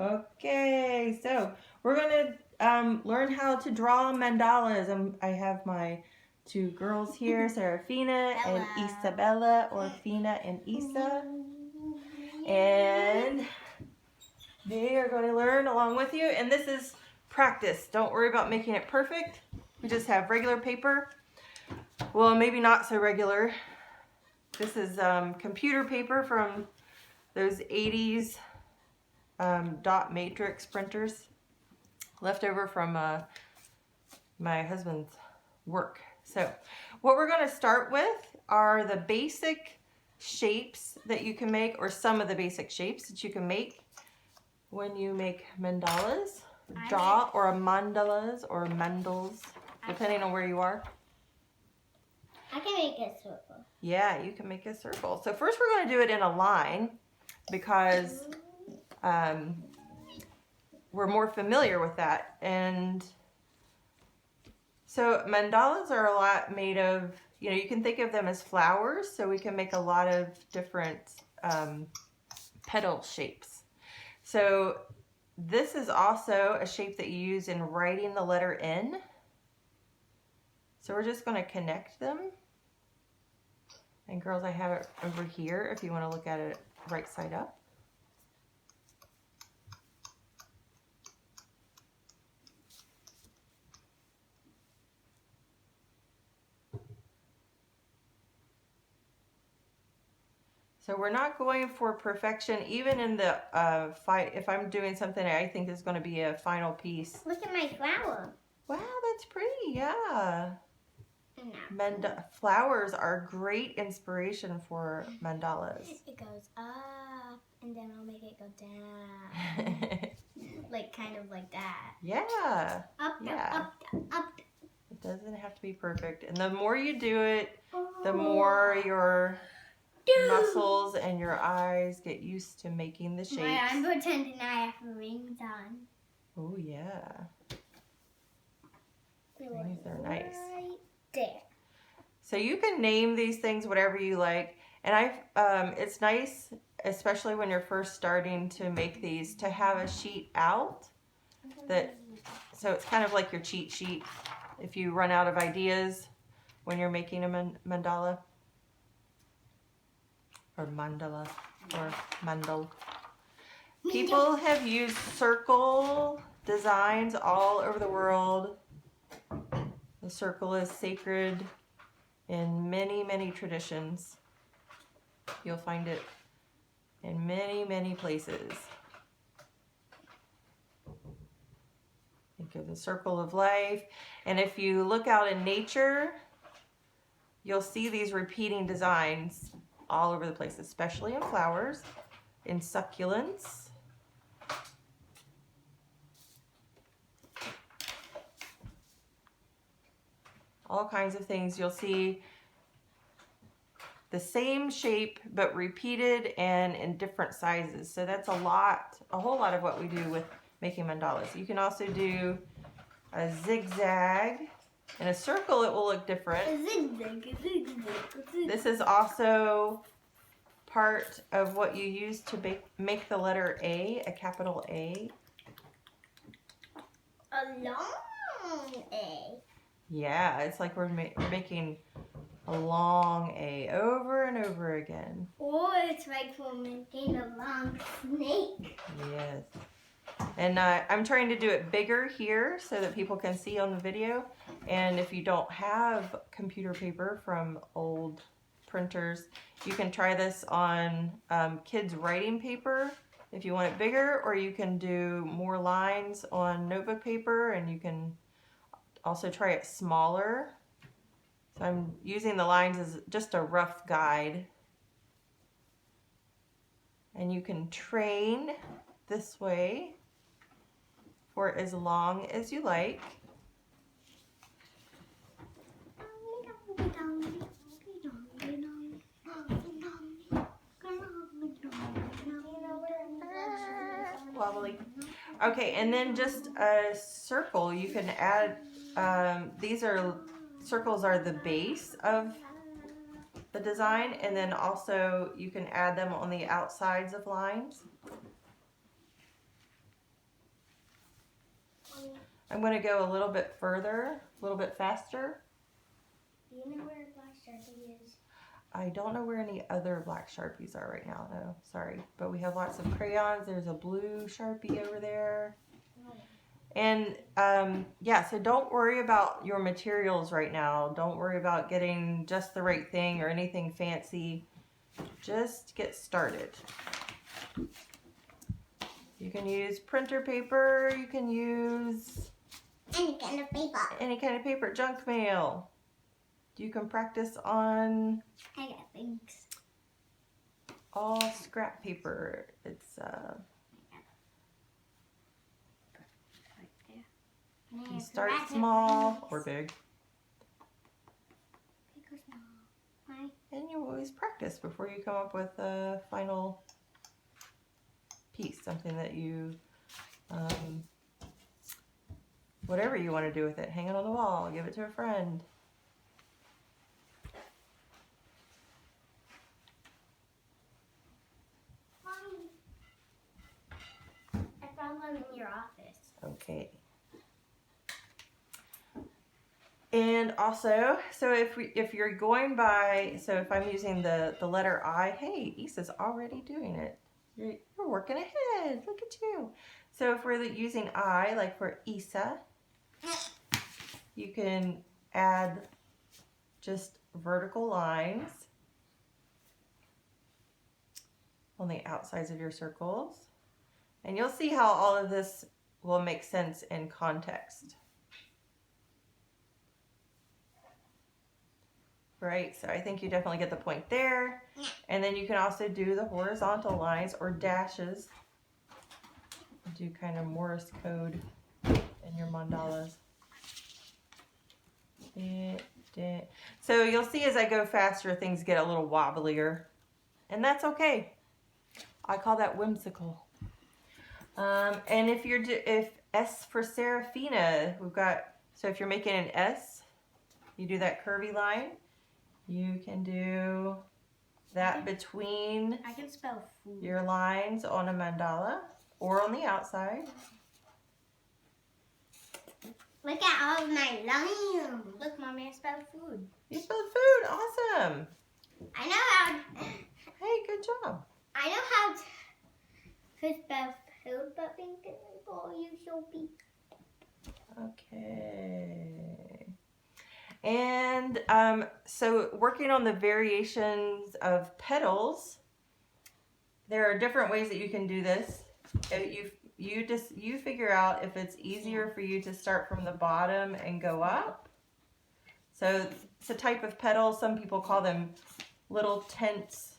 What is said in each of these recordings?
Okay, so we're gonna learn how to draw mandalas. I have my two girls here, Serafina and Isabella, or Fina and Isa, and they are going to learn along with you. And this is practice. Don't worry about making it perfect. We just have regular paper. Well, maybe not so regular. This is computer paper from those 80s dot matrix printers, left over from my husband's work. So what we're going to start with are the basic shapes that you can make, or some of the basic shapes that you can make when you make mandalas, or mandalas or mandals, depending on where you are. I can make a circle. Yeah, you can make a circle. So first we're going to do it in a line because we're more familiar with that. And so mandalas are a lot made of, you can think of them as flowers, so we can make a lot of different petal shapes. So this is also a shape that you use in writing the letter N. So we're just going to connect them. And girls, I have it over here if you want to look at it right side up. So we're not going for perfection, even in the if I'm doing something I think is going to be a final piece. Look at my flower. Wow, that's pretty, yeah. Flowers are great inspiration for mandalas. It goes up, and then I'll make it go down. Like, kind of like that. Yeah. Up, down, yeah. up, down, up, down. It doesn't have to be perfect. And the more you do it, the more your muscles and your eyes get used to making the shapes. I'm pretending I have rings on. Oh, yeah. Rings are nice. Right there. So you can name these things whatever you like. And it's nice, especially when you're first starting to make these, to have a sheet out. So it's kind of like your cheat sheet if you run out of ideas when you're making a mandala. Or mandala, or mandal. People have used circle designs all over the world. The circle is sacred in many, many traditions. You'll find it in many, many places. Think of the circle of life. And if you look out in nature, you'll see these repeating designs all over the place, especially in flowers, in succulents. All kinds of things. You'll see the same shape but repeated and in different sizes. So that's a whole lot of what we do with making mandalas. You can also do a zigzag. In a circle, it will look different. A zigzag. This is also part of what you use to make the letter A, a capital A. A long A. Yeah, it's like we're making a long A over and over again. Or it's like we're making a long snake. Yes. And I'm trying to do it bigger here so that people can see on the video. And if you don't have computer paper from old printers, you can try this on kids' writing paper if you want it bigger, or you can do more lines on notebook paper, and you can also try it smaller. So I'm using the lines as just a rough guide. And you can train this way for as long as you like. Wobbly. Okay, and then just a circle. You can add, circles are the base of the design, and then also you can add them on the outsides of lines. I'm going to go a little bit further, a little bit faster. Do you know where Black Sharpie is? I don't know where any other black Sharpies are right now, though. Sorry. But we have lots of crayons. There's a blue Sharpie over there. Oh. And yeah, so don't worry about your materials right now. Don't worry about getting just the right thing or anything fancy. Just get started. You can use printer paper. You can use Any kind of paper. any kind of paper, junk mail. You can practice on I got things. all scrap paper. It's you can start small or big. Big or small. Why? And you always practice before you come up with a final piece, something that you, whatever you want to do with it. Hang it on the wall, give it to a friend. Mommy, I found one in your office. Okay. And also, so if you're going by, so if I'm using the letter I, hey, Issa's already doing it. You're working ahead. Look at you. So if we're using I, like for Issa, you can add just vertical lines on the outsides of your circles. And you'll see how all of this will make sense in context. Right, so I think you definitely get the point there. And then you can also do the horizontal lines or dashes. Do kind of Morse code in your mandalas. So you'll see as I go faster, things get a little wobblier. And that's okay. I call that whimsical. And if S for Serafina, we've got, so if you're making an S, you do that curvy line. You can do that between I can spell food. your lines on a mandala or on the outside. Look at all of my lines. Look, Mommy, I spelled food. You spelled food. Awesome. I know how. Hey, good job. I know how to spell food, but think for you, Sophie. Okay. And so working on the variations of petals, there are different ways that you can do this. You figure out if it's easier for you to start from the bottom and go up. So it's a type of petal. Some people call them little tents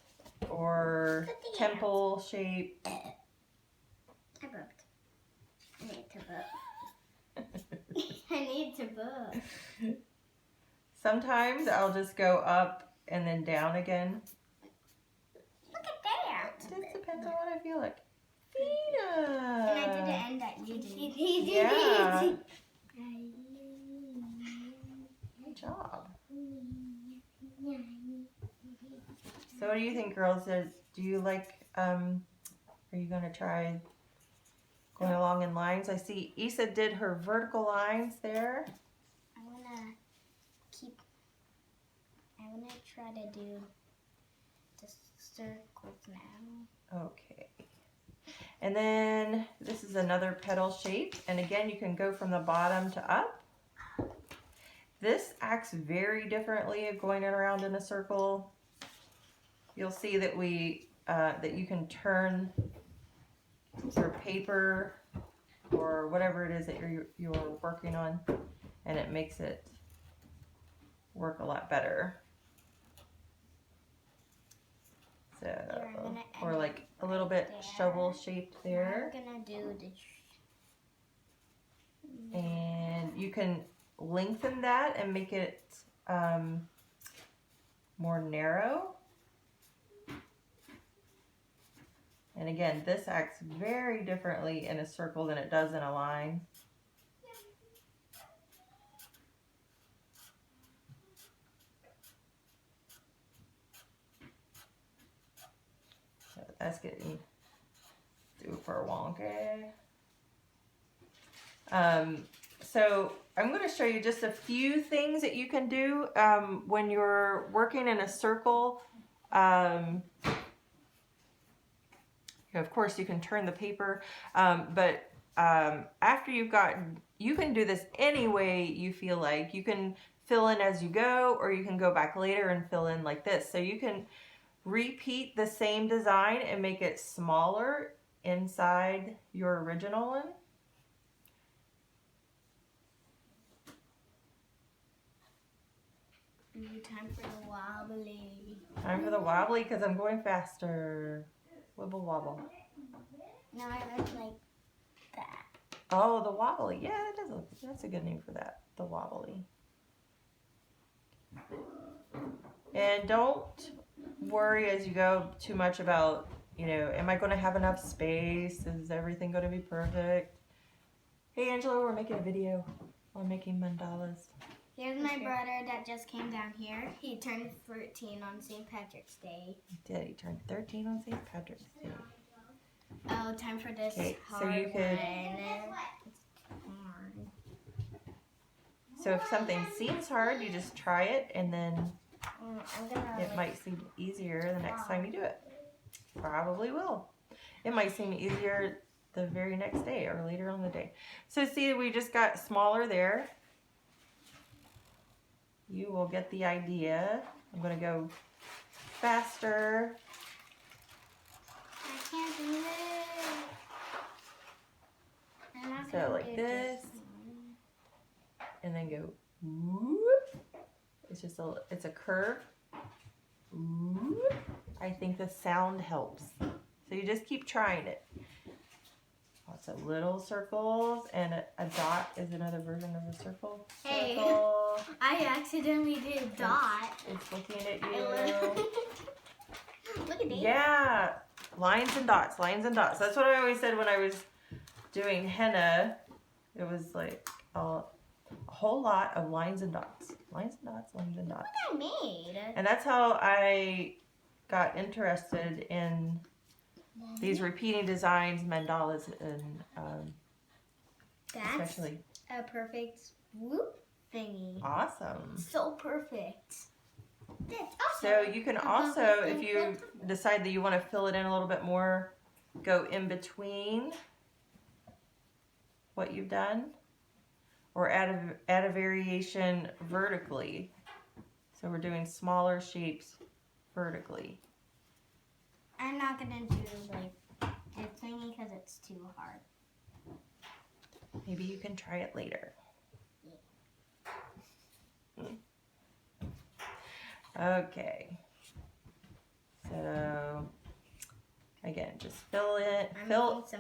or temple shape. I burped. I need to burp. I need to burp. Sometimes I'll just go up and then down again. Look at that. It just depends on what I feel like. Fina! And I did the end that you did. Yeah. Good job. So what do you think, girls? Do you like, are you going to try going along in lines? I see Issa did her vertical lines there. I want to try to do the circles now. Okay. And then this is another petal shape. And again, you can go from the bottom to up. This acts very differently of going around in a circle. You'll see that that you can turn your paper or whatever it is that you're working on, and it makes it work a lot better. So, or like a little bit shovel shaped there. I'm gonna do the. And you can lengthen that and make it more narrow. And again, this acts very differently in a circle than it does in a line. So that's getting super wonky. So I'm going to show you just a few things that you can do when you're working in a circle. Of course, you can turn the paper, but after you've gotten, you can do this any way you feel like. You can fill in as you go, or you can go back later and fill in like this. So you can repeat the same design and make it smaller inside your original one. Time for the wobbly. Time for the wobbly because I'm going faster. Wibble wobble. No, I look like that. Oh, the wobbly. Yeah, that does look, that's a good name for that. The wobbly. And don't worry as you go too much about, you know, am I going to have enough space? Is everything going to be perfect? Hey, Angela, we're making a video on making mandalas. Here's my brother that just came down here. He turned 13 on St. Patrick's Day. He did. He turned 13 on St. Patrick's Day. Oh, time for this hard so you could. So if something seems hard, you just try it, and then it might seem easier the next time you do it. Probably will. It might seem easier the very next day or later on the day. So see, we just got smaller there. You will get the idea. I'm going to go faster. I can't do it. So like this. And then go whoop. It's just it's a curve. Whoop. I think the sound helps. So you just keep trying it. Lots of little circles, and a dot is another version of a circle. Hey, Circle. I accidentally did a dot. It's looking at you. Look at that. Yeah, lines and dots, lines and dots. That's what I always said when I was doing henna. It was like a whole lot of lines and dots. Lines and dots, lines and dots. What I made. And that's how I got interested in these repeating designs, mandalas, and That's especially a perfect whoop thingy. awesome. So perfect. That's awesome. So you can also, if you decide that you want to fill it in a little bit more, go in between what you've done, or add a variation vertically. So we're doing smaller shapes vertically. I'm not gonna do like this thingy because it's too hard. Maybe you can try it later. Okay. So again, just fill it,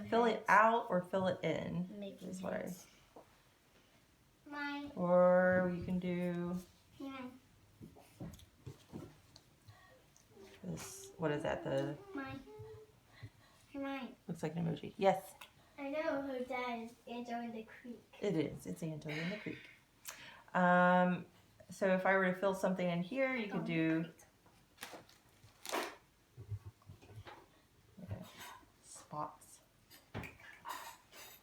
fill it out or fill it in. Is what I. Mine. Or you can do this. What is that? The Mine. looks like an emoji. Yes. I know who that is. Angel in the creek. It is. It's Angel in the creek. So if I were to fill something in here, you could do spots.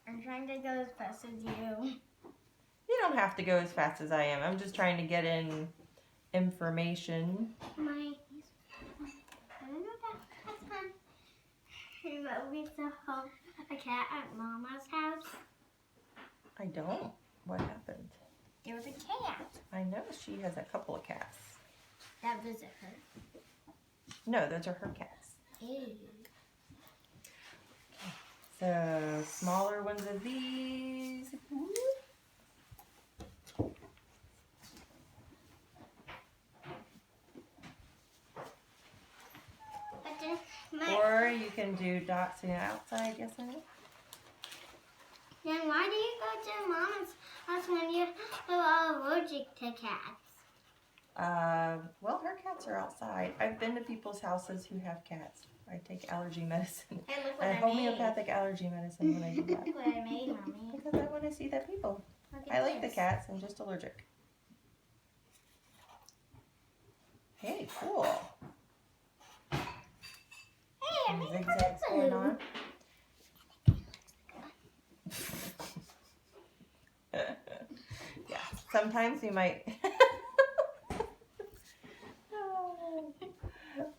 I'm trying to go as fast as you. You don't have to go as fast as I am. I'm just trying to get in information. I don't know that's fun. But we saw a cat at Mama's house. I don't. What happened? There was a cat I know she has a couple of cats. that visited her. No, those are her cats. Ew. So smaller ones of these. Or you can do dots on the outside, yes I know. Then why do you go to Mama's house when you're allergic to cats? Well, her cats are outside. I've been to people's houses who have cats. I take allergy medicine. Hey, look what I homeopathic allergy medicine when I do that. Look what I made, Mommy. Because I want to see the people. Look at I like the this. cats. I'm just allergic. Hey, cool. Hey, I Some made a zigzags purple. going on. sometimes you might.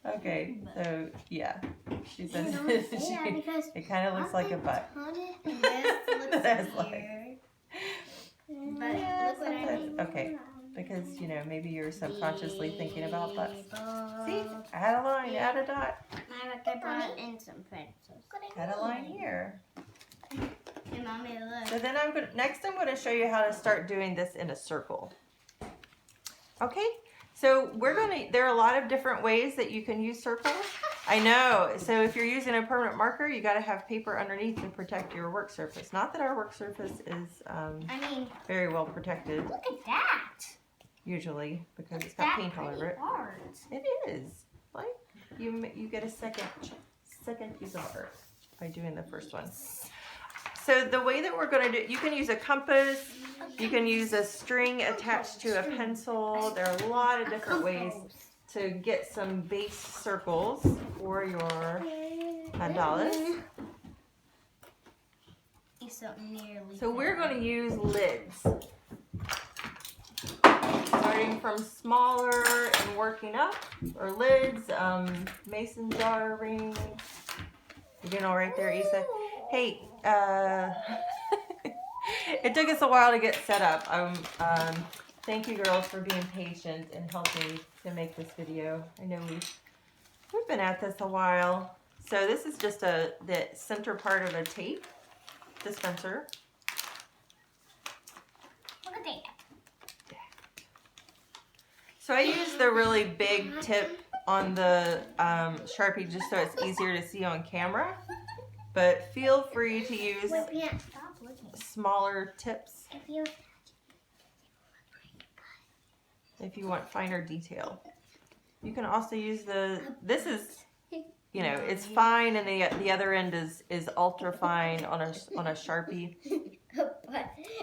Okay, so yeah, she says it kind of looks like a butt. That's like, yeah, sometimes, okay, because you know maybe you're subconsciously thinking about butts. See, add a line, add a dot. I brought in some pencils. Add a line here. Hey, Mommy, look. So then I'm gonna show you how to start doing this in a circle. Okay, so there are a lot of different ways that you can use circles. I know, so if you're using a permanent marker, you gotta have paper underneath to protect your work surface. Not that our work surface is very well protected. Look at that. Usually, because it's got paint all over it. Hard. It is. Like, you get a second piece of art by doing the first one. So the way that we're going to do, you can use a compass, you can use a string attached to a pencil. There are a lot of different ways to get some base circles for your mandalas. So we're going to use lids. Starting from smaller and working up, or lids, mason jar rings. You doing all right there, Issa? Hey, it took us a while to get set up. Thank you girls for being patient and helping to make this video. I know we've been at this a while. So this is just the center part of a tape dispenser. Look at that. So I use the really big tip on the Sharpie just so it's easier to see on camera. But feel free to use smaller tips if you want finer detail. You can also use this is, you know, it's fine, and the other end is ultra fine on a Sharpie.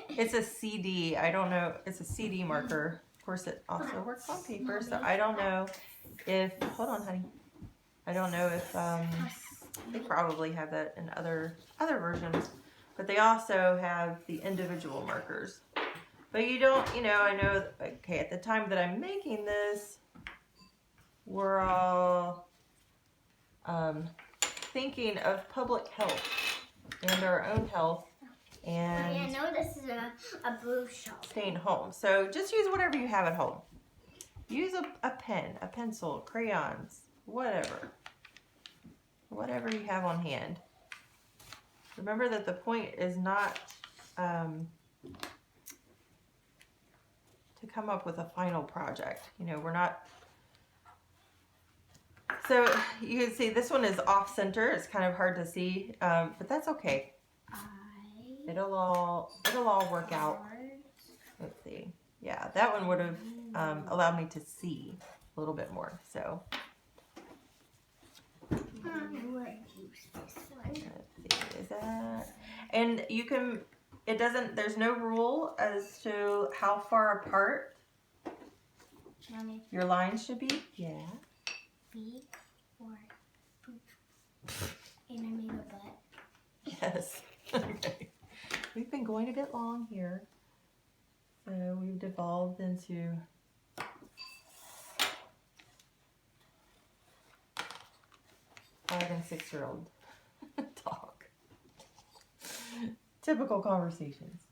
It's a CD. I don't know. It's a CD marker. Of course, it also works on paper, so I don't know if. Hold on, honey. I don't know if they probably have that in other versions, but they also have the individual markers. But you don't, you know, I know. Okay, at the time that I'm making this, we're all thinking of public health and our own health. And I know this is a blue shop. Staying home. So just use whatever you have at home. Use a pen, a pencil, crayons, whatever. Whatever you have on hand. Remember that the point is not to come up with a final project. You know, we're not. So you can see this one is off center. It's kind of hard to see, but that's okay. It'll all work out. Let's see. Yeah, that one would have allowed me to see a little bit more. So let's see, is that? And you can. It doesn't. There's no rule as to how far apart your lines should be. Yeah. B or poop. And I made a butt. Yes. Okay. We've been going a bit long here, so we've devolved into five and 6-year-old talk. Typical conversations.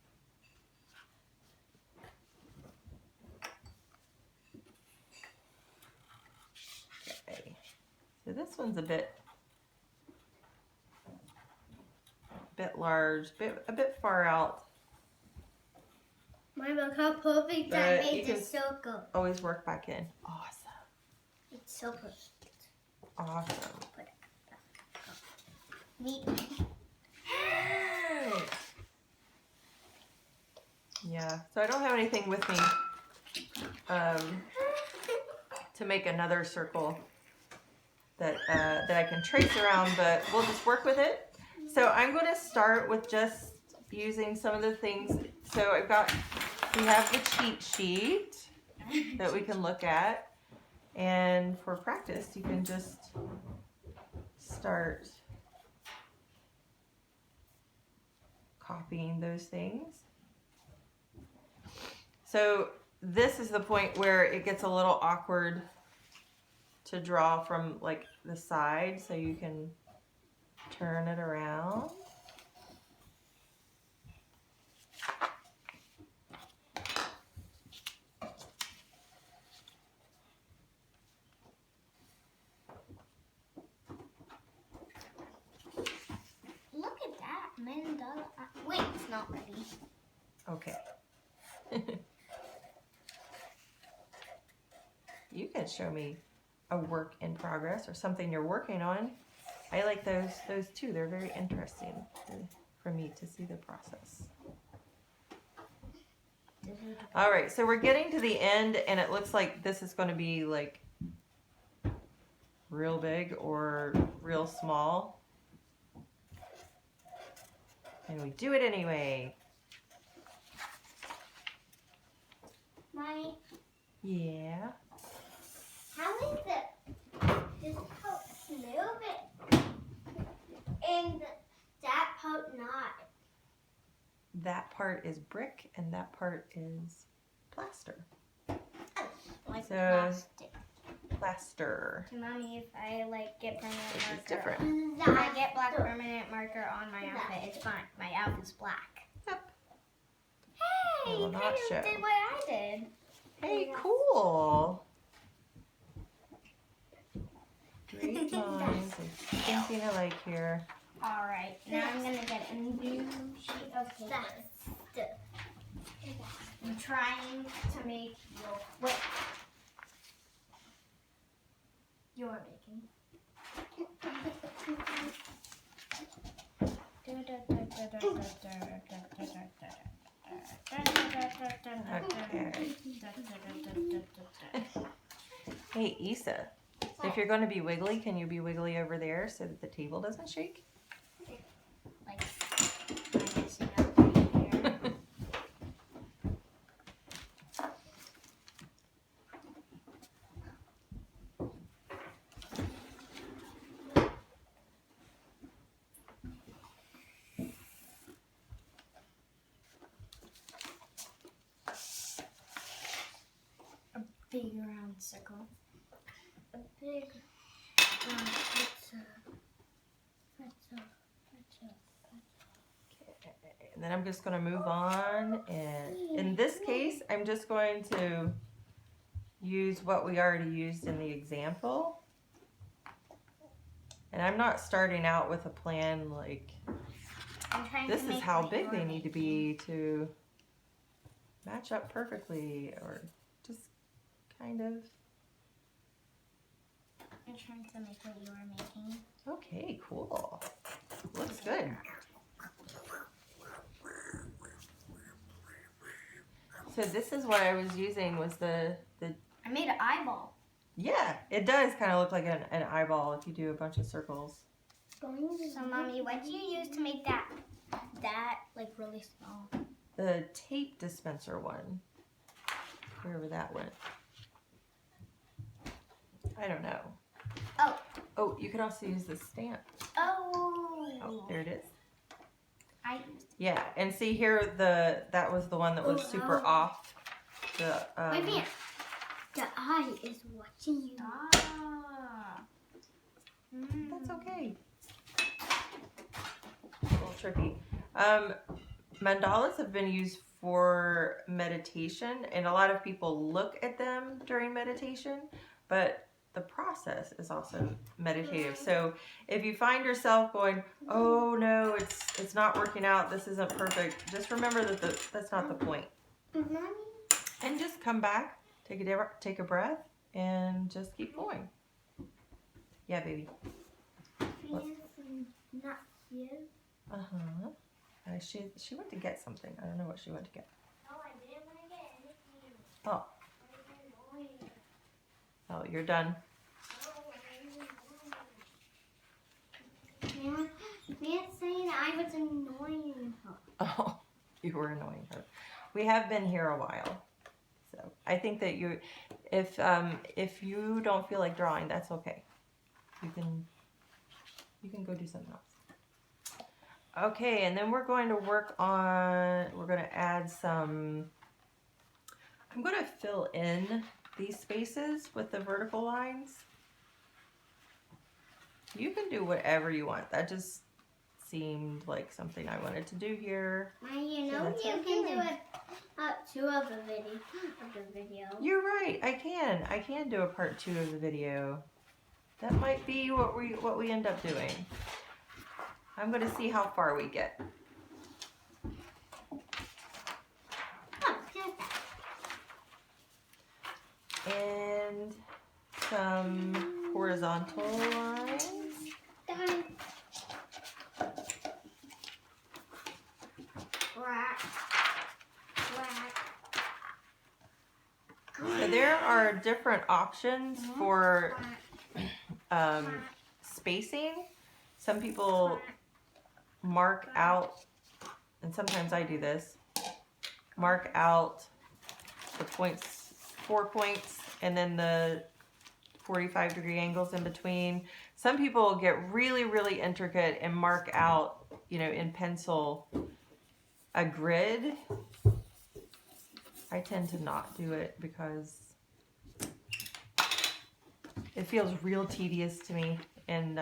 Okay, so this one's a bit large, a bit far out. Mom, look how perfect I made the circle. Always work back in. Awesome. It's so perfect. Awesome. Me. Yeah, so I don't have anything with me to make another circle that I can trace around, but we'll just work with it. So I'm going to start with just using some of the things. So we have the cheat sheet that we can look at, and for practice you can just start copying those things. So this is the point where it gets a little awkward to draw from like the side, so you can turn it around. Look at that mandala. Wait, it's not ready. Okay. You can show me a work in progress or something you're working on. I like those too. They're very interesting for me to see the process. All right, so we're getting to the end, and it looks like this is going to be like real big or real small. And we do it anyway. Mommy, Yeah. how is it? This part move it, and that part not. That part is brick, and that part is plaster. Like So- plastic. Plaster. Mommy, if I like get permanent It's marker, different. if I get black permanent marker on my outfit, it's fine. My outfit's black. Yep. Hey, It will you not kind show. of did what I did. Hey, cool. Great minds are thinking alike here. All right, now I'm gonna get a new sheet of paper. I'm trying to make your whip. You're making. Hey, Issa, if you're going to be wiggly, can you be wiggly over there so that the table doesn't shake? Like, I'm messing up right here. A big round circle. A big And then I'm just going to move on. And in this case, I'm just going to use what we already used in the example. And I'm not starting out with a plan like, I'm trying this to is make how what big you're they need to making. be to match up perfectly, or just kind of. I'm trying to make what you were making. Okay, cool. Looks good. So this is what I was using was the I made an eyeball. yeah, it does kind of look like an eyeball if you do a bunch of circles. So, Mommy, what do you use to make that like really small? The tape dispenser one, wherever that went. I don't know. Oh. Oh, you could also use the stamp. Oh. Oh, there it is. I used Yeah, and see here, that was the one that was super off. The Wait a minute. The eye is watching you. Ah. That's okay. A little tricky. Mandalas have been used for meditation, and a lot of people look at them during meditation, but the process is also meditative. So if you find yourself going, oh no, it's not working out, this isn't perfect, just remember that that's not the point. And just come back, take a breath, and just keep going. Yeah, baby. Not here. Uh-huh. She went to get something. I don't know what she went to get. No, I didn't want to get anything. Oh. I was annoying. Oh, you're done. Man's saying I was annoying her. Oh, you were annoying her. We have been here a while. So I think that if you don't feel like drawing, that's okay. You can go do something else. Okay, and then we're going to add some I'm going to fill in these spaces with the vertical lines. You can do whatever you want. That just seemed like something I wanted to do here. You know that's you what I'm can doing. do it part 2 of the video. You're right. I can do a part 2 of the video. That might be what we end up doing. I'm going to see how far we get. Oh, just that. And some horizontal lines. Done. Whack. Whack. So there are different options for spacing. Some people mark out, and sometimes I do this, mark out the points, 4 points, and then the 45-degree angles in between. Some people get really, really intricate and mark out, you know, in pencil a grid. I tend to not do it because it feels real tedious to me, and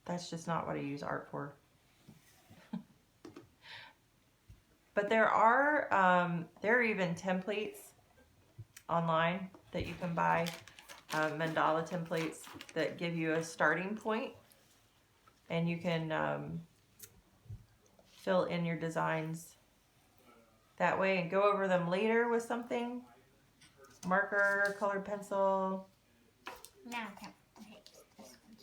that's just not what I use art for. But there are even templates online that you can buy, mandala templates that give you a starting point, and you can fill in your designs that way and go over them later with something, marker, colored pencil. Now I can't take this one.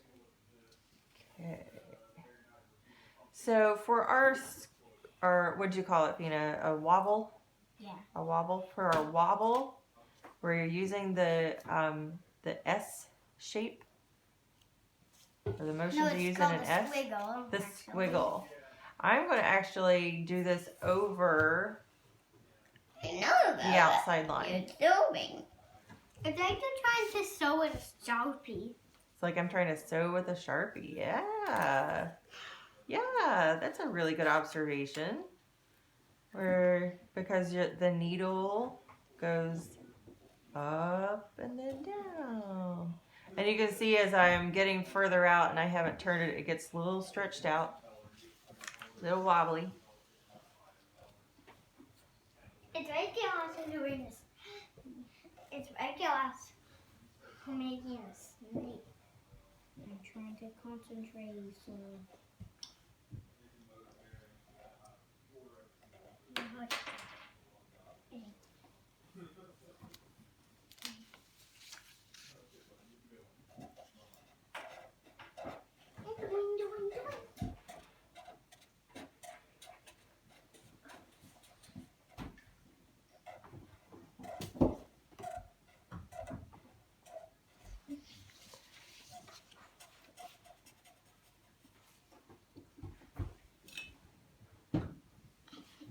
Okay. So for our what'd you call it, Fina? A wobble? Yeah. A wobble. For our wobble, where you're using the S shape, or the motion to use in an S. Squiggle. The squiggle. I'm going to actually do this over I know the outside line. You're doing. It's like you're trying to sew with a Sharpie. It's like I'm trying to sew with a Sharpie. Yeah. Yeah, that's a really good observation. Because the needle goes up and then down. And you can see as I'm getting further out and I haven't turned it, it gets a little stretched out. A little wobbly. It's regular doing this. It's regular making a snake. I'm trying to concentrate, so.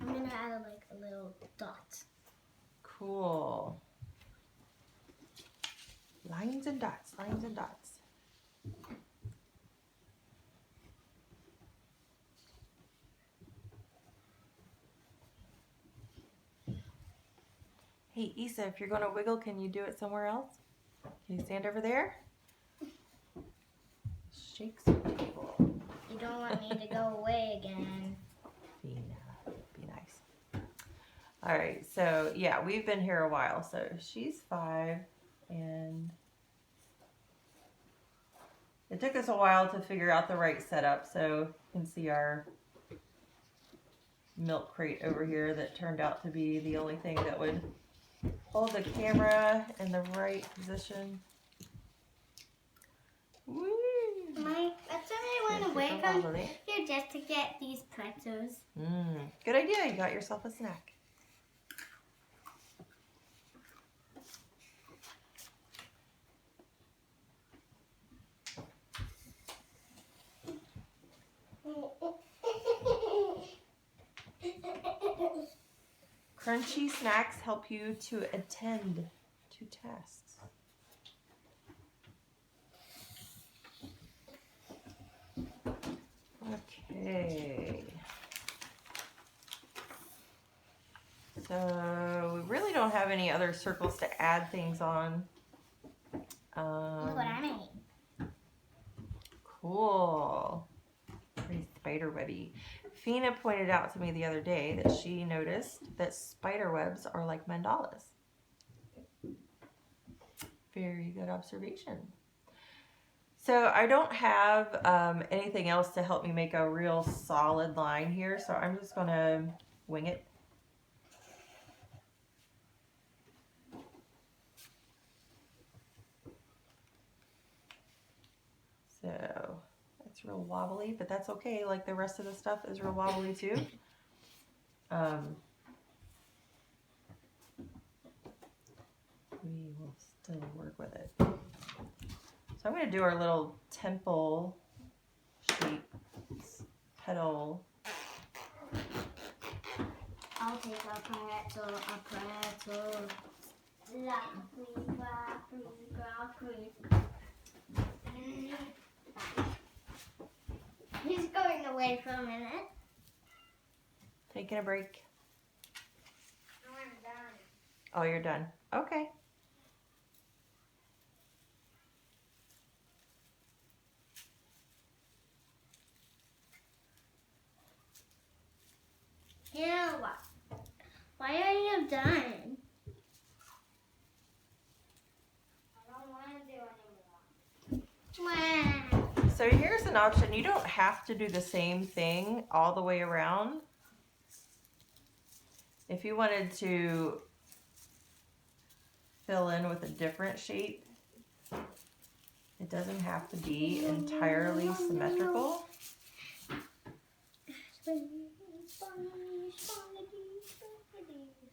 I'm gonna add like a little dot. Cool. Lines and dots, lines and dots. Hey, Issa, if you're going to wiggle, can you do it somewhere else? Can you stand over there? Shakes the table. You don't want me to go away again. Fina, be nice. All right, so yeah, we've been here a while. So she's 5, and it took us a while to figure out the right setup. So you can see our milk crate over here that turned out to be the only thing that would hold the camera in the right position. Woo! That's why I went away from here just to get these pretzels. Good idea. You got yourself a snack. Crunchy snacks help you to attend to tasks. Okay. So we really don't don't have any other circles to add things on. Look what I made. Cool. Pretty spider webby. Fina pointed out to me the other day that she noticed that spider webs are like mandalas. Very good observation. So I don't have anything else to help me make a real solid line here, so I'm just going to wing it. So it's real wobbly, but that's okay. Like the rest of the stuff is real wobbly too. We will still work with it. So I'm going to do our little temple shape petal. I'll take a pretzel. He's going away for a minute. Taking a break. No, I'm done. Oh, you're done. Okay. You know what? Why are you done? I don't want to do anymore. So here's an option. You don't have to do the same thing all the way around. If you wanted to fill in with a different shape, it doesn't have to be entirely symmetrical.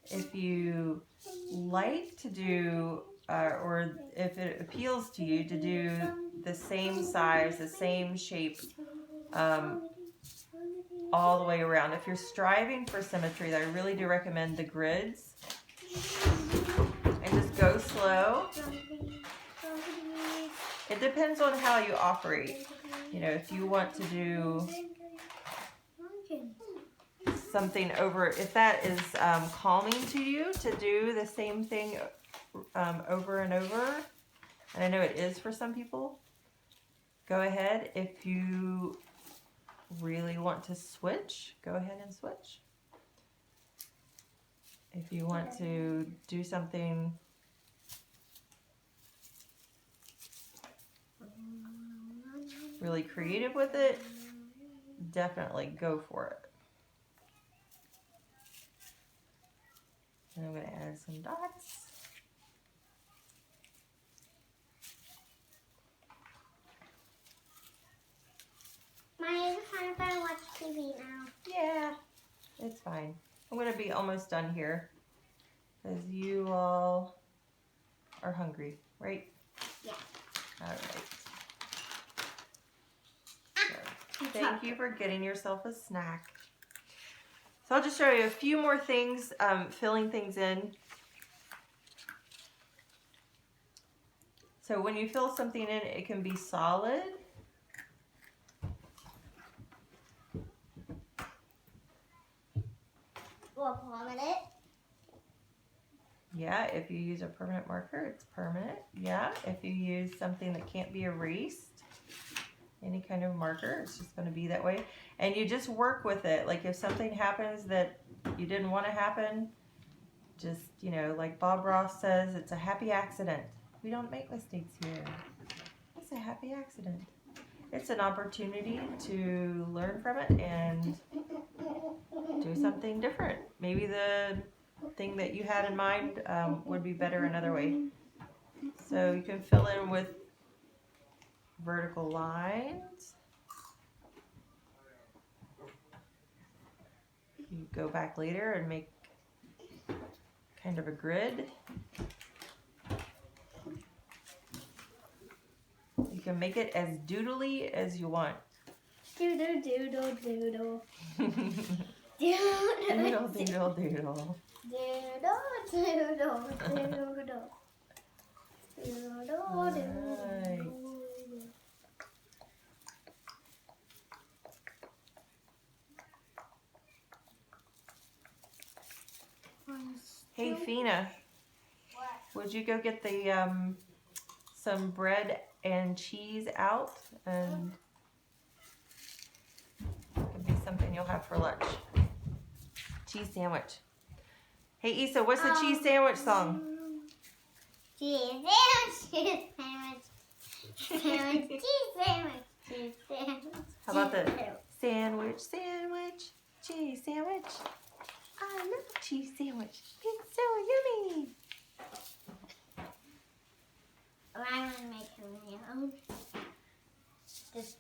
If you like to do, or if it appeals to you to do the same size, the same shape all the way around. If you're striving for symmetry, I really do recommend the grids. And just go slow. It depends on how you operate. You know, if you want to do something over, if that is calming to you to do the same thing over and over, and I know it is for some people, go ahead. If you really want to switch, go ahead and switch. If you want to do something really creative with it, definitely go for it. And I'm going to add some dots. Mine is fine if I watch TV now. Yeah, it's fine. I'm going to be almost done here because you all are hungry, right? Yeah. All right. So, thank you for getting yourself a snack. So I'll just show you a few more things, filling things in. So when you fill something in, it can be solid. Or permanent. Yeah, if you use a permanent marker, it's permanent. Yeah, if you use something that can't be erased, any kind of marker, it's just going to be that way. And you just work with it. Like if something happens that you didn't want to happen, just, you know, like Bob Ross says, it's a happy accident. We don't make mistakes here. It's a happy accident. It's an opportunity to learn from it and do something different. Maybe the thing that you had in mind would be better another way. So you can fill in with vertical lines. You go back later and make kind of a grid. You can make it as doodly as you want. Doodle, doodle, doodle. Doodle, Doodle, doodle, doodle. doodle, doodle, doodle. Doodle, Right. doodle. Hey, Fina, would you go get the some bread and cheese out, and it could be something you'll have for lunch. Cheese sandwich. Hey Issa, what's the cheese sandwich song? Cheese sandwich, cheese sandwich, cheese sandwich, cheese sandwich. How about the sandwich, sandwich, cheese sandwich? I love cheese sandwich. It's so yummy. Or I'm gonna make her my own. Just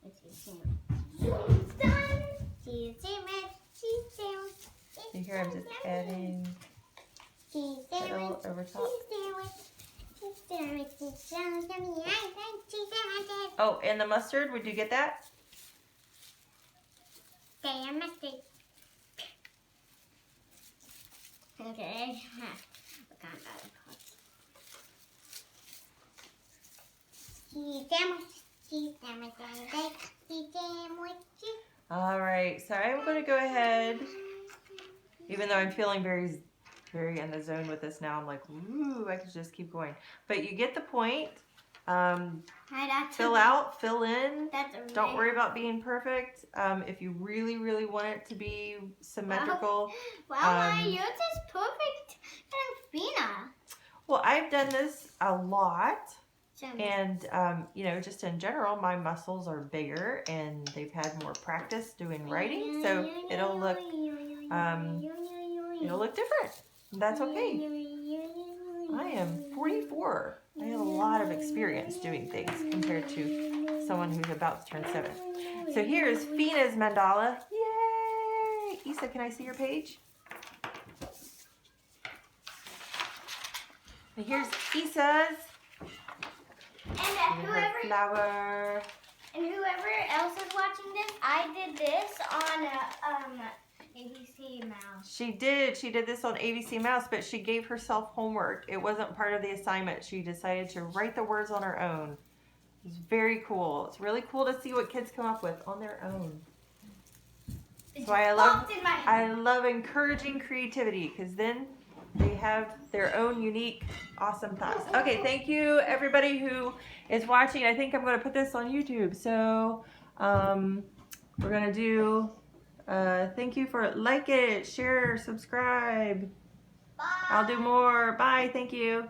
a cheese sandwich. Cheese sandwich, cheese sandwich. You hear I'm just adding Cheese a sandwich, little over top. cheese sandwich, cheese sandwich, cheese sandwich, yummy, I like cheese sandwiches. Oh, and the mustard, would you get that? Damn mustard. Okay. Cheese sandwich, cheese sandwich, cheese sandwich. All right, so I'm going to go ahead, even though I'm feeling very in the zone with this now. I'm like, ooh, I could just keep going. But you get the point. Fill out, fill in. Don't worry about being perfect. If you really want it to be symmetrical. Well, yours is perfect and Fina. Well, I've done this a lot. So, And, you know, just in general, my muscles are bigger and they've had more practice doing writing. So it'll look different. That's okay. I am 44. I have a lot of experience doing things compared to someone who's about to turn 7. So here's Fina's mandala. Yay! Issa, can I see your page? And here's Issa's. And Flower. whoever else is watching this, I did this on ABC Mouse. She did this on ABC Mouse, but she gave herself homework. It wasn't part of the assignment. She decided to write the words on her own. It's very cool. It's really cool to see what kids come up with on their own. That's why I love encouraging creativity, because then they have their own unique, awesome thoughts. Okay, thank you everybody who is watching. I think I'm going to put this on YouTube. So we're going to do, thank you for like it, share, subscribe. Bye. I'll do more. Bye, thank you.